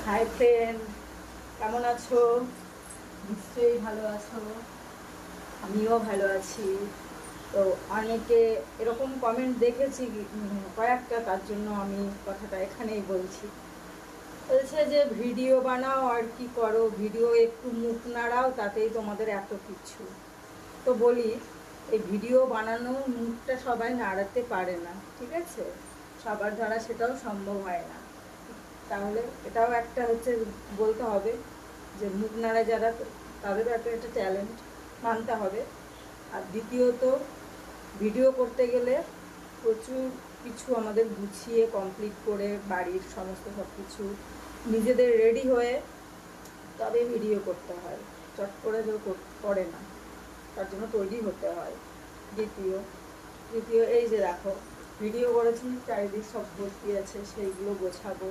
Hi friend, কেমন আছো? নিশ্চয়ই ভালো আছো। আমিও ভালো আছি। তো অনেকে এরকম কমেন্ট দেখেছি কয়েকটা, তার জন্য আমি কথাটা এখানেই বলছি। বলছে যে ভিডিও বানাও আর কি করো, ভিডিও একটু মুখ নাড়াও তাতেই তোমাদের এত কিছু। তো বলি, এই ভিডিও বানানোর মুখটা সবাই নাড়াতে পারে না, ঠিক আছে? সবার দ্বারা সেটাও সম্ভব হয় না। তাহলে এটাও একটা হচ্ছে, বলতে হবে যে মুখ নাড়া যারা, তাদেরও একটা একটা ট্যালেন্ট মানতে হবে। আর দ্বিতীয়ত, ভিডিও করতে গেলে প্রচুর কিছু আমাদের গুছিয়ে কমপ্লিট করে বাড়ির সমস্ত সব কিছু নিজেদের রেডি হয়ে তবে ভিডিও করতে হয়। চট করে কেউ করে না, তার জন্য তৈরি হতে হয়। দ্বিতীয় দ্বিতীয় এই যে দেখো, ভিডিও করেছি, চারিদিক সব ভর্তি আছে, সেইগুলো গোছাবো।